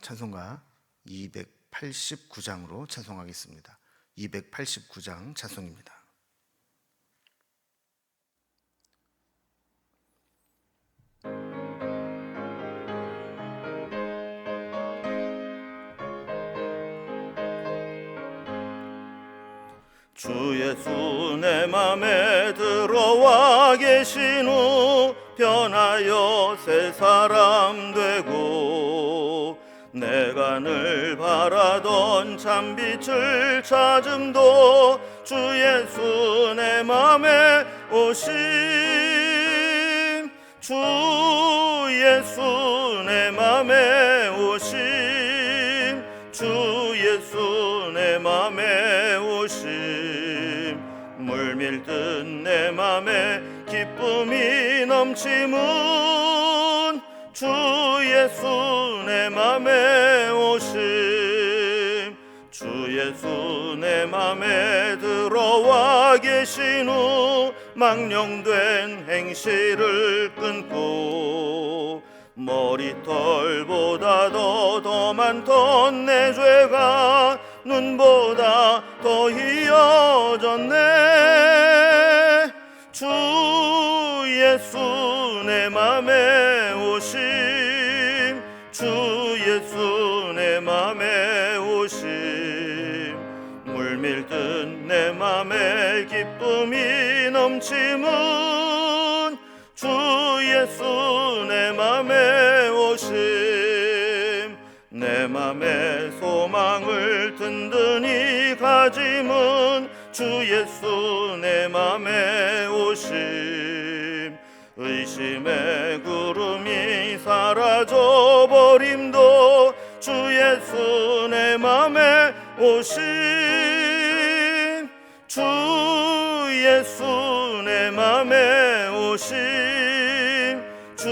찬송가 289장으로 찬송하겠습니다. 289장 찬송입니다. 주 예수 내 맘에 들어와 계신 후 변하여 새 사람 되고 내가 늘 바라던 참빛을 찾음도 주 예수 내 맘에 오심 주 예수 내 맘에 오심 주 예수 내 맘에 오심 물밀듯 내 맘에 기쁨이 넘치문 주 예수 내 맘에 오심 주 예수 내 맘에 들어와 계신 후 망령된 행실을 끊고 머리털보다 더 많던 내 죄가 눈보다 더 희어졌네 주 예수 내 맘에 오심 주 예수 내 맘에 오심 물밀듯 내 맘에 기쁨이 넘치문 주 예수 내 맘에 오심 내 맘에 소망을 든든히 가짐은 주 예수 내 맘에 오심 의심의 구름이 사라져버림도 주 예수 내 맘에 오심 주 예수 내 맘에 오심 주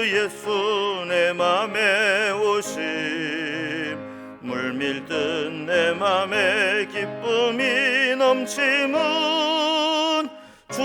예수 내 맘에 오심 물밀듯 내 맘에 기쁨이 넘치문 주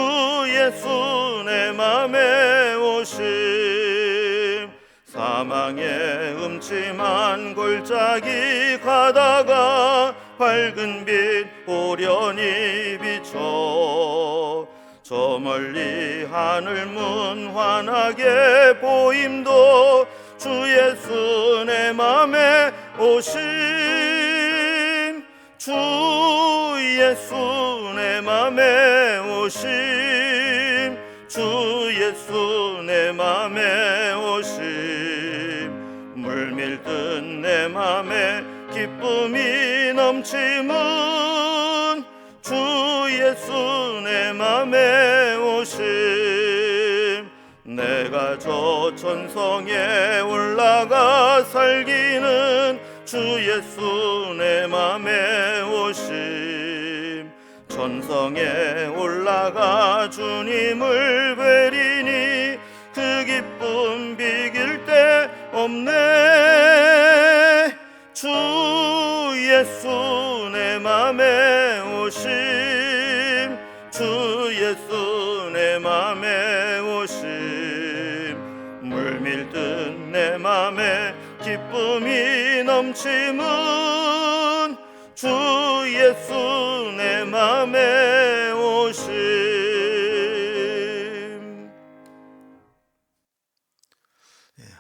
예수 내 맘에 오심 사망의 음침한 골짜기 가다가 밝은 빛 오련히 비춰 저 멀리 하늘문 환하게 보임도 주 예수 내 맘에 오심 주 예수 내 맘에 오심 주 예수 내 맘에 오심 물밀듯 내 맘에 기쁨이 넘치문 주 예수 내 맘에 오심 내가 저 천성에 올라가 살기는 주 예수 내 맘에 오심 천성에 올라가 주님을 뵈리니 그 기쁨 비길 데 없네 주 예수 내 맘에 오심 주 예수 내 맘에 오심 물밀듯 내 맘에 기쁨이 넘치문 주 예수 내 맘에 오심.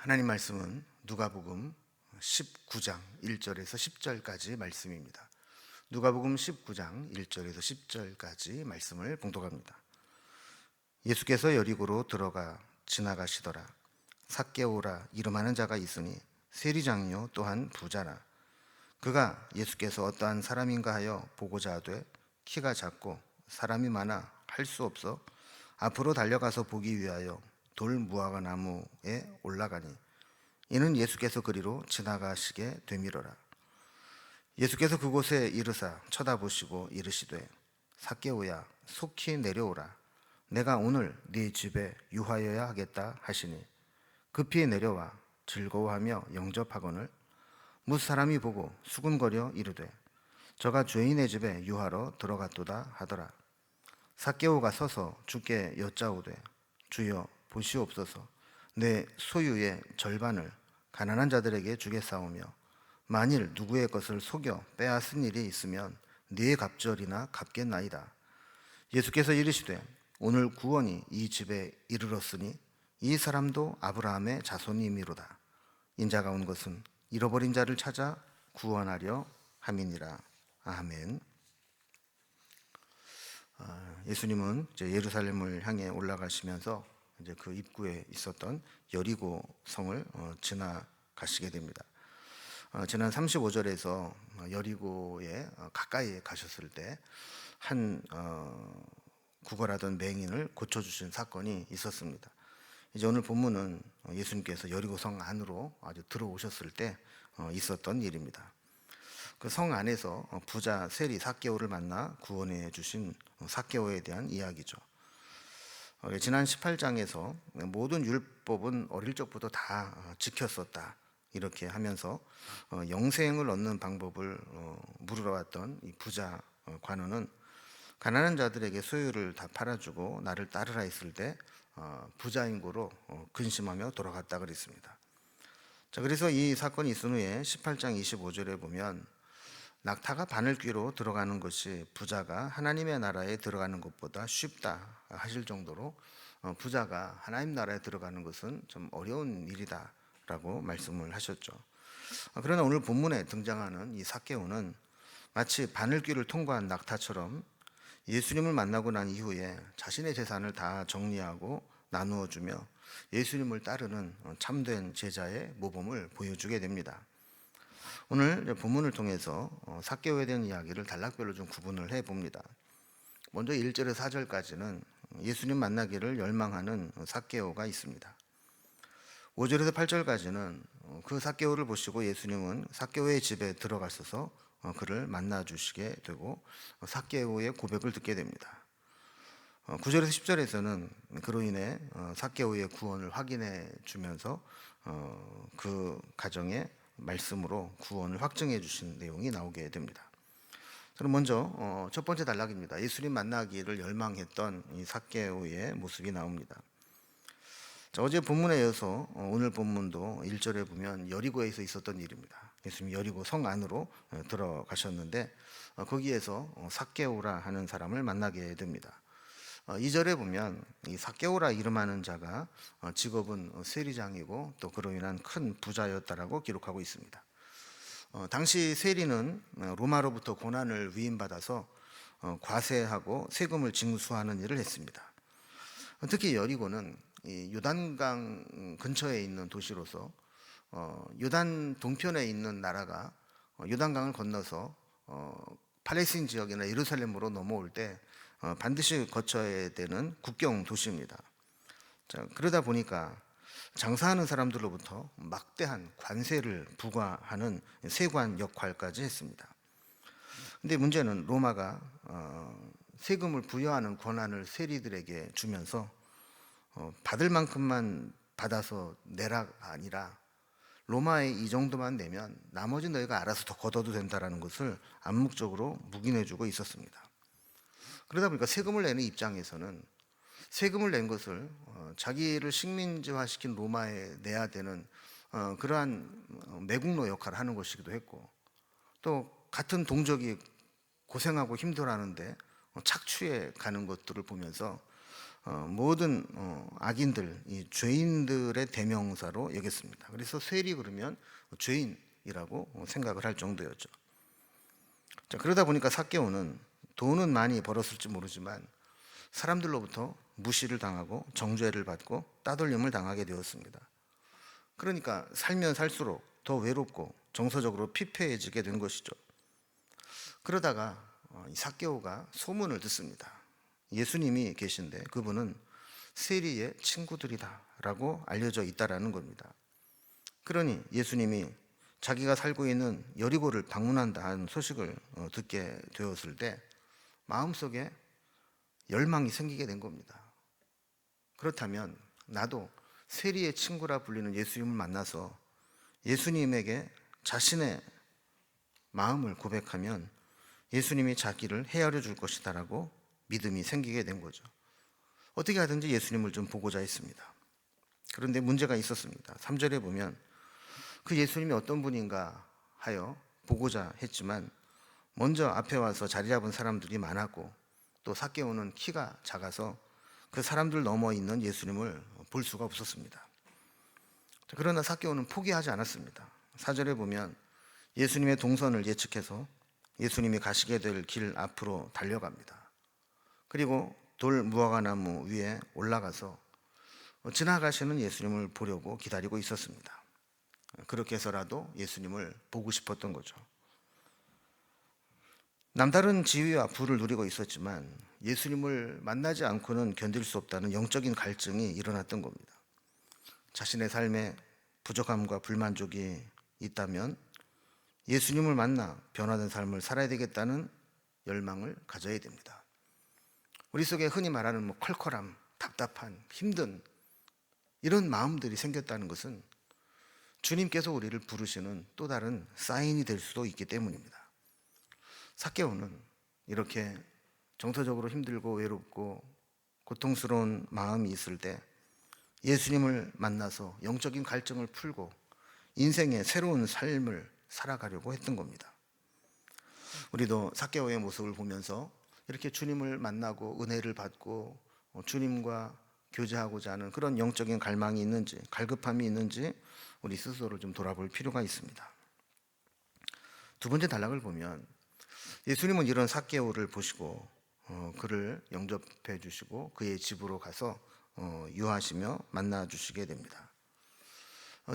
하나님 말씀은 누가복음 19장 1절에서 10절까지 말씀입니다. 누가복음 19장 1절에서 10절까지 말씀을 봉독합니다. 예수께서 여리고로 들어가 지나가시더라. 삭개오라 이름하는 자가 있으니 세리장요 또한 부자라. 그가 예수께서 어떠한 사람인가 하여 보고자 하되 키가 작고 사람이 많아 할 수 없어 앞으로 달려가서 보기 위하여 돌 무화과 나무에 올라가니 이는 예수께서 그리로 지나가시게 되밀어라. 예수께서 그곳에 이르사 쳐다보시고 이르시되 삭개오야 속히 내려오라. 내가 오늘 네 집에 유하여야 하겠다 하시니 급히 내려와 즐거워하며 영접하거늘 뭇 사람이 보고 수군거려 이르되 저가 죄인의 집에 유하러 들어갔도다 하더라. 삭개오가 서서 주께 여짜오되 주여 보시옵소서 내 소유의 절반을 가난한 자들에게 주겠사오며 만일 누구의 것을 속여 빼앗은 일이 있으면 네 갑절이나 갚겠나이다. 예수께서 이르시되 오늘 구원이 이 집에 이르렀으니 이 사람도 아브라함의 자손이미로다. 인자가 온 것은 잃어버린 자를 찾아 구원하려 함이니라. 아멘. 예수님은 이제 예루살렘을 향해 올라가시면서 이제 그 입구에 있었던 여리고 성을 지나가시게 됩니다. 지난 35절에서 여리고에 가까이 가셨을 때 한 구걸하던 맹인을 고쳐주신 사건이 있었습니다. 이제 오늘 본문은 예수님께서 여리고 성 안으로 아주 들어오셨을 때 있었던 일입니다. 그 성 안에서 부자 세리 삭개오를 만나 구원해 주신 삭개오에 대한 이야기죠. 지난 18장에서 모든 율법은 어릴 적부터 다 지켰었다 이렇게 하면서 영생을 얻는 방법을 물으러 왔던 이 부자 관원은 가난한 자들에게 소유를 다 팔아주고 나를 따르라 했을 때 부자인 고로 근심하며 돌아갔다 그랬습니다. 자, 그래서 이 사건이 있은 후에 18장 25절에 보면 낙타가 바늘귀로 들어가는 것이 부자가 하나님의 나라에 들어가는 것보다 쉽다 하실 정도로 부자가 하나님 나라에 들어가는 것은 좀 어려운 일이다 라고 말씀을 하셨죠. 그러나 오늘 본문에 등장하는 이 삭개오는 마치 바늘귀를 통과한 낙타처럼 예수님을 만나고 난 이후에 자신의 재산을 다 정리하고 나누어 주며 예수님을 따르는 참된 제자의 모범을 보여주게 됩니다. 오늘 본문을 통해서 삭개오에 대한 이야기를 단락별로 좀 구분을 해봅니다. 먼저 1절에서 4절까지는 예수님 만나기를 열망하는 삭개오가 있습니다. 5절에서 8절까지는 그 삭개오를 보시고 예수님은 삭개오의 집에 들어가셔서 그를 만나주시게 되고 삭개오의 고백을 듣게 됩니다. 9절에서 10절에서는 그로 인해 삭개오의 구원을 확인해 주면서 그 가정의 말씀으로 구원을 확증해 주신 내용이 나오게 됩니다. 저는 먼저 첫 번째 단락입니다. 예수님 만나기를 열망했던 이 삭개오의 모습이 나옵니다. 자, 어제 본문에 이어서 오늘 본문도 1절에 보면 여리고에서 있었던 일입니다. 예수님이 여리고 성 안으로 들어가셨는데 거기에서 삭개오라 하는 사람을 만나게 됩니다. 2절에 보면 이 삭개오라 이름하는 자가 직업은 세리장이고 또 그로 인한 큰 부자였다라고 기록하고 있습니다. 당시 세리는 로마로부터 고난을 위임받아서 과세하고 세금을 징수하는 일을 했습니다. 특히 여리고는 이 요단강 근처에 있는 도시로서 요단 동편에 있는 나라가 요단강을 건너서 팔레스틴 지역이나 예루살렘으로 넘어올 때 반드시 거쳐야 되는 국경 도시입니다. 자, 그러다 보니까 장사하는 사람들로부터 막대한 관세를 부과하는 세관 역할까지 했습니다. 근데 문제는 로마가 세금을 부여하는 권한을 세리들에게 주면서 받을 만큼만 받아서 내라가 아니라 로마에 이 정도만 내면 나머지 너희가 알아서 더 걷어도 된다라는 것을 암묵적으로 묵인해주고 있었습니다. 그러다 보니까 세금을 내는 입장에서는 세금을 낸 것을 자기를 식민지화시킨 로마에 내야 되는 그러한 매국노 역할을 하는 것이기도 했고 또 같은 동족이 고생하고 힘들어하는데 착취해 가는 것들을 보면서 모든 악인들, 이 죄인들의 대명사로 여겼습니다. 그래서 세리 그러면 죄인이라고 생각을 할 정도였죠. 자, 그러다 보니까 삭개오는 돈은 많이 벌었을지 모르지만 사람들로부터 무시를 당하고 정죄를 받고 따돌림을 당하게 되었습니다. 그러니까 살면 살수록 더 외롭고 정서적으로 피폐해지게 된 것이죠. 그러다가 이 삭개오가 소문을 듣습니다. 예수님이 계신데 그분은 세리의 친구들이다 라고 알려져 있다라는 겁니다. 그러니 예수님이 자기가 살고 있는 여리고를 방문한다 하는 소식을 듣게 되었을 때 마음속에 열망이 생기게 된 겁니다. 그렇다면 나도 세리의 친구라 불리는 예수님을 만나서 예수님에게 자신의 마음을 고백하면 예수님이 자기를 헤아려 줄 것이다 라고 믿음이 생기게 된 거죠. 어떻게 하든지 예수님을 좀 보고자 했습니다. 그런데 문제가 있었습니다. 3절에 보면 그 예수님이 어떤 분인가 하여 보고자 했지만 먼저 앞에 와서 자리 잡은 사람들이 많았고 또 삭개오는 키가 작아서 그 사람들 넘어 있는 예수님을 볼 수가 없었습니다. 그러나 삭개오는 포기하지 않았습니다. 4절에 보면 예수님의 동선을 예측해서 예수님이 가시게 될 길 앞으로 달려갑니다. 그리고 돌 무화과나무 위에 올라가서 지나가시는 예수님을 보려고 기다리고 있었습니다. 그렇게 해서라도 예수님을 보고 싶었던 거죠. 남다른 지위와 부를 누리고 있었지만 예수님을 만나지 않고는 견딜 수 없다는 영적인 갈증이 일어났던 겁니다. 자신의 삶에 부족함과 불만족이 있다면 예수님을 만나 변화된 삶을 살아야 되겠다는 열망을 가져야 됩니다. 우리 속에 흔히 말하는 컬컬함, 답답한, 힘든 이런 마음들이 생겼다는 것은 주님께서 우리를 부르시는 또 다른 사인이 될 수도 있기 때문입니다. 삭개오는 이렇게 정서적으로 힘들고 외롭고 고통스러운 마음이 있을 때 예수님을 만나서 영적인 갈증을 풀고 인생의 새로운 삶을 살아가려고 했던 겁니다. 우리도 삭개오의 모습을 보면서 이렇게 주님을 만나고 은혜를 받고 주님과 교제하고자 하는 그런 영적인 갈망이 있는지, 갈급함이 있는지 우리 스스로를 좀 돌아볼 필요가 있습니다. 두 번째 단락을 보면 예수님은 이런 삭개오를 보시고 그를 영접해 주시고 그의 집으로 가서 유하시며 만나 주시게 됩니다.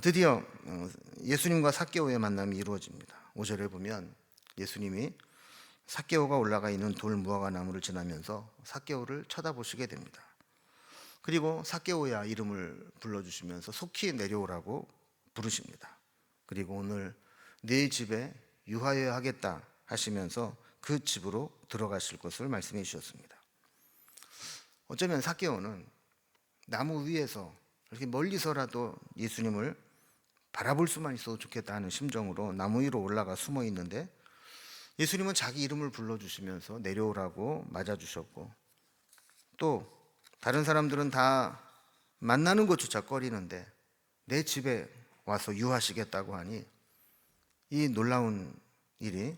드디어 예수님과 삭개오의 만남이 이루어집니다. 5절에 보면 예수님이 삭개오가 올라가 있는 돌 무화과 나무를 지나면서 삭개오를 쳐다보시게 됩니다. 그리고 삭개오야 이름을 불러주시면서 속히 내려오라고 부르십니다. 그리고 오늘 네 집에 유하여야 하겠다 하시면서 그 집으로 들어가실 것을 말씀해 주셨습니다. 어쩌면 삭개오는 나무 위에서 이렇게 멀리서라도 예수님을 바라볼 수만 있어도 좋겠다 하는 심정으로 나무 위로 올라가 숨어 있는데 예수님은 자기 이름을 불러주시면서 내려오라고 맞아주셨고 또 다른 사람들은 다 만나는 것조차 꺼리는데 내 집에 와서 유하시겠다고 하니 이 놀라운 일이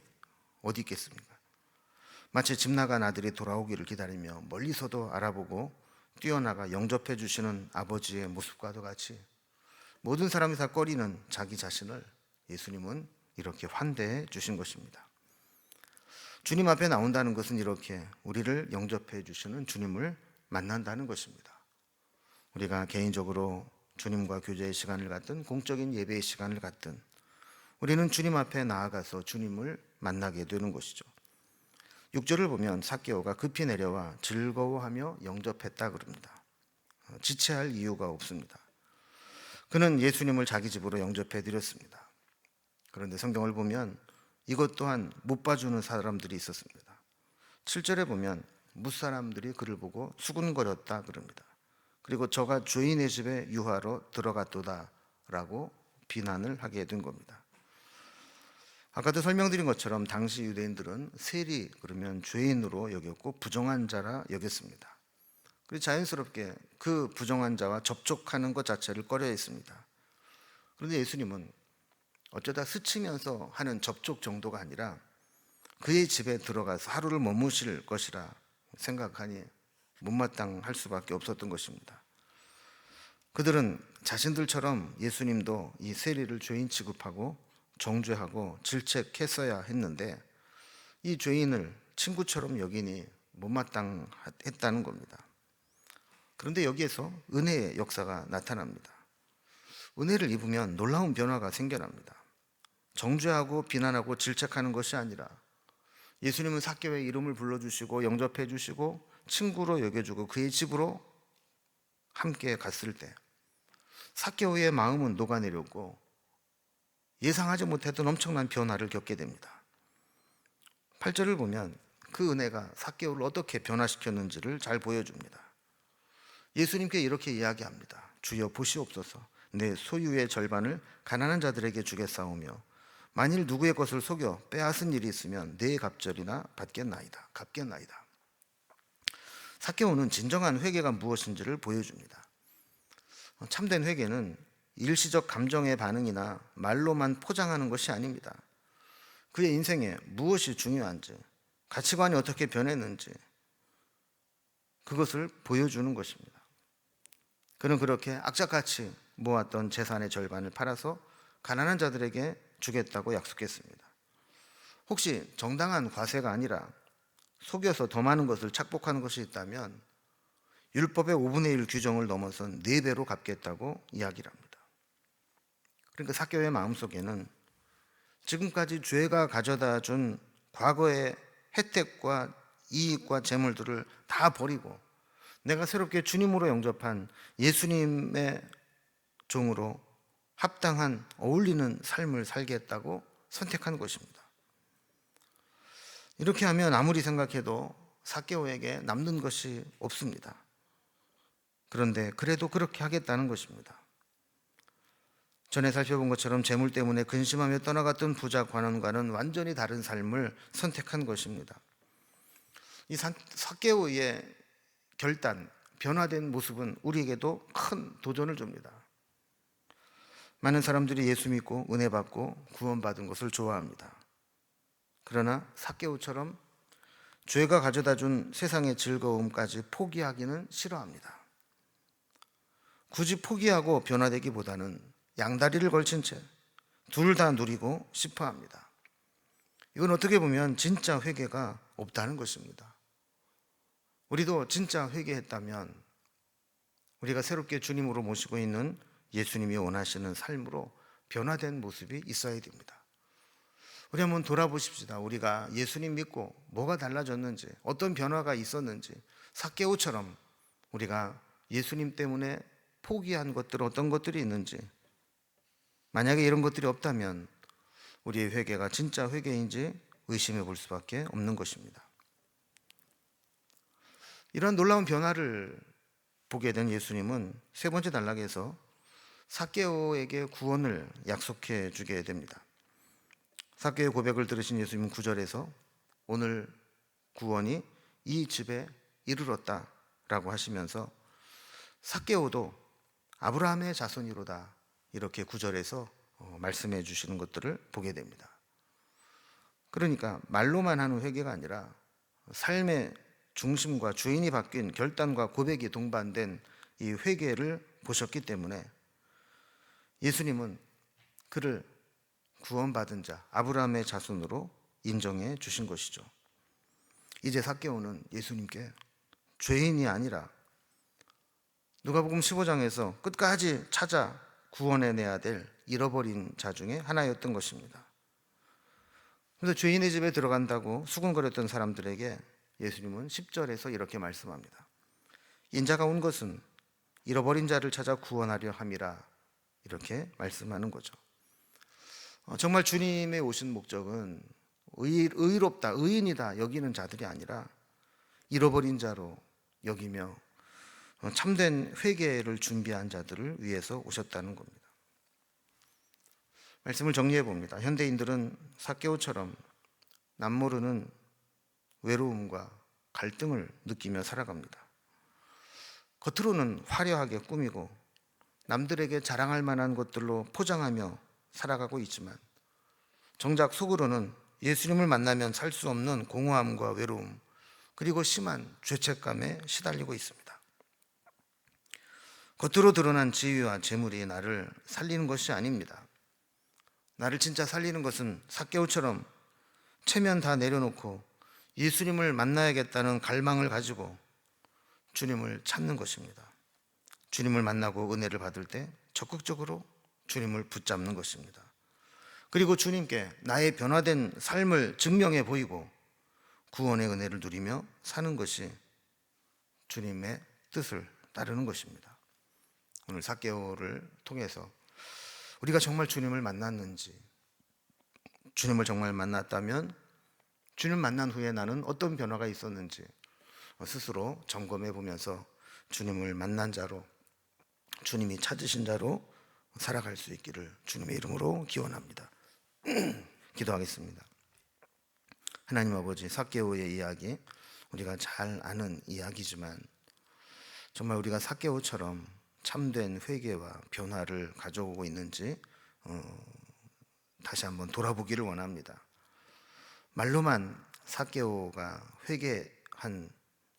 어디 있겠습니까? 마치 집 나간 아들이 돌아오기를 기다리며 멀리서도 알아보고 뛰어나가 영접해 주시는 아버지의 모습과도 같이 모든 사람이 다 꺼리는 자기 자신을 예수님은 이렇게 환대해 주신 것입니다. 주님 앞에 나온다는 것은 이렇게 우리를 영접해 주시는 주님을 만난다는 것입니다. 우리가 개인적으로 주님과 교제의 시간을 갖든 공적인 예배의 시간을 갖든 우리는 주님 앞에 나아가서 주님을 만나게 되는 것이죠. 6절을 보면 삭개오가 급히 내려와 즐거워하며 영접했다 그럽니다. 지체할 이유가 없습니다. 그는 예수님을 자기 집으로 영접해 드렸습니다. 그런데 성경을 보면 이것 또한 못 봐주는 사람들이 있었습니다. 7절에 보면 무사람들이 그를 보고 수군거렸다 그럽니다. 그리고 저가 주인의 집에 유하러 들어갔도다 라고 비난을 하게 된 겁니다. 아까도 설명드린 것처럼 당시 유대인들은 세리 그러면 죄인으로 여겼고 부정한 자라 여겼습니다. 그래서 자연스럽게 그 부정한 자와 접촉하는 것 자체를 꺼려했습니다. 그런데 예수님은 어쩌다 스치면서 하는 접촉 정도가 아니라 그의 집에 들어가서 하루를 머무실 것이라 생각하니 못마땅할 수밖에 없었던 것입니다. 그들은 자신들처럼 예수님도 이 세리를 죄인 취급하고 정죄하고 질책했어야 했는데 이 죄인을 친구처럼 여기니 못마땅했다는 겁니다. 그런데 여기에서 은혜의 역사가 나타납니다. 은혜를 입으면 놀라운 변화가 생겨납니다. 정죄하고 비난하고 질책하는 것이 아니라 예수님은 삭개오의 이름을 불러주시고 영접해 주시고 친구로 여겨주고 그의 집으로 함께 갔을 때 삭개오의 마음은 녹아내렸고 예상하지 못했던 엄청난 변화를 겪게 됩니다. 8절을 보면 그 은혜가 삭개오를 어떻게 변화시켰는지를 잘 보여줍니다. 예수님께 이렇게 이야기합니다. 주여 보시옵소서 내 소유의 절반을 가난한 자들에게 주겠사오며 만일 누구의 것을 속여 빼앗은 일이 있으면 내 갑절이나 갚겠나이다. 삭개오는 진정한 회개가 무엇인지를 보여줍니다. 참된 회개는 일시적 감정의 반응이나 말로만 포장하는 것이 아닙니다. 그의 인생에 무엇이 중요한지, 가치관이 어떻게 변했는지 그것을 보여주는 것입니다. 그는 그렇게 악착같이 모았던 재산의 절반을 팔아서 가난한 자들에게 주겠다고 약속했습니다. 혹시 정당한 과세가 아니라 속여서 더 많은 것을 착복하는 것이 있다면 율법의 5분의 1 규정을 넘어선 4배로 갚겠다고 이야기를 합니다. 그러니까 삭개오의 마음속에는 지금까지 죄가 가져다 준 과거의 혜택과 이익과 재물들을 다 버리고 내가 새롭게 주님으로 영접한 예수님의 종으로 합당한 어울리는 삶을 살겠다고 선택한 것입니다. 이렇게 하면 아무리 생각해도 삭개오에게 남는 것이 없습니다. 그런데 그래도 그렇게 하겠다는 것입니다. 전에 살펴본 것처럼 재물 때문에 근심하며 떠나갔던 부자 관원과는 완전히 다른 삶을 선택한 것입니다. 이 삭개오의 결단, 변화된 모습은 우리에게도 큰 도전을 줍니다. 많은 사람들이 예수 믿고 은혜 받고 구원받은 것을 좋아합니다. 그러나 삭개오처럼 죄가 가져다 준 세상의 즐거움까지 포기하기는 싫어합니다. 굳이 포기하고 변화되기보다는 양다리를 걸친 채 둘 다 누리고 싶어 합니다. 이건 어떻게 보면 진짜 회개가 없다는 것입니다. 우리도 진짜 회개했다면 우리가 새롭게 주님으로 모시고 있는 예수님이 원하시는 삶으로 변화된 모습이 있어야 됩니다. 우리 한번 돌아보십시다. 우리가 예수님 믿고 뭐가 달라졌는지, 어떤 변화가 있었는지, 삭개오처럼 우리가 예수님 때문에 포기한 것들, 어떤 것들이 있는지, 만약에 이런 것들이 없다면 우리의 회개가 진짜 회개인지 의심해 볼 수밖에 없는 것입니다. 이러한 놀라운 변화를 보게 된 예수님은 세 번째 단락에서 삭개오에게 구원을 약속해 주게 됩니다. 삭개오의 고백을 들으신 예수님은 9절에서 오늘 구원이 이 집에 이르렀다 라고 하시면서 삭개오도 아브라함의 자손이로다 이렇게 9절에서 말씀해 주시는 것들을 보게 됩니다. 그러니까 말로만 하는 회개가 아니라 삶의 중심과 주인이 바뀐 결단과 고백이 동반된 이 회개를 보셨기 때문에 예수님은 그를 구원받은 자, 아브라함의 자손으로 인정해 주신 것이죠. 이제 삭개오는 예수님께 죄인이 아니라 누가복음 15장에서 끝까지 찾아 구원해내야 될 잃어버린 자 중에 하나였던 것입니다. 그래서 죄인의 집에 들어간다고 수군거렸던 사람들에게 예수님은 10절에서 이렇게 말씀합니다. 인자가 온 것은 잃어버린 자를 찾아 구원하려 함이라 이렇게 말씀하는 거죠. 정말 주님의 오신 목적은 의롭다, 의인이다 여기는 자들이 아니라 잃어버린 자로 여기며 참된 회개를 준비한 자들을 위해서 오셨다는 겁니다. 말씀을 정리해 봅니다. 현대인들은 삭개오처럼 남모르는 외로움과 갈등을 느끼며 살아갑니다. 겉으로는 화려하게 꾸미고 남들에게 자랑할 만한 것들로 포장하며 살아가고 있지만 정작 속으로는 예수님을 만나면 살 수 없는 공허함과 외로움 그리고 심한 죄책감에 시달리고 있습니다. 겉으로 드러난 지위와 재물이 나를 살리는 것이 아닙니다. 나를 진짜 살리는 것은 삭개오처럼 체면 다 내려놓고 예수님을 만나야겠다는 갈망을 가지고 주님을 찾는 것입니다. 주님을 만나고 은혜를 받을 때 적극적으로 주님을 붙잡는 것입니다. 그리고 주님께 나의 변화된 삶을 증명해 보이고 구원의 은혜를 누리며 사는 것이 주님의 뜻을 따르는 것입니다. 오늘 삭개오를 통해서 우리가 정말 주님을 만났는지, 주님을 정말 만났다면 주님 만난 후에 나는 어떤 변화가 있었는지 스스로 점검해 보면서 주님을 만난 자로, 주님이 찾으신 자로 살아갈 수 있기를 주님의 이름으로 기원합니다. 기도하겠습니다. 하나님 아버지, 삭개오의 이야기 우리가 잘 아는 이야기지만 정말 우리가 삭개오처럼 참된 회개와 변화를 가져오고 있는지 다시 한번 돌아보기를 원합니다. 말로만 삭개오가 회개한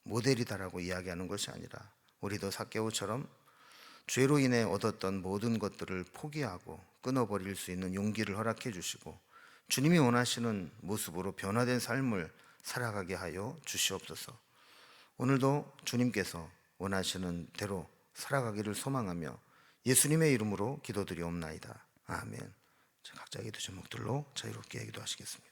모델이다라고 이야기하는 것이 아니라 우리도 삭개오처럼 죄로 인해 얻었던 모든 것들을 포기하고 끊어버릴 수 있는 용기를 허락해 주시고 주님이 원하시는 모습으로 변화된 삶을 살아가게 하여 주시옵소서. 오늘도 주님께서 원하시는 대로 살아가기를 소망하며 예수님의 이름으로 기도드리옵나이다. 아멘. 각자의 기도 제목들로 자유롭게 기도하시겠습니다.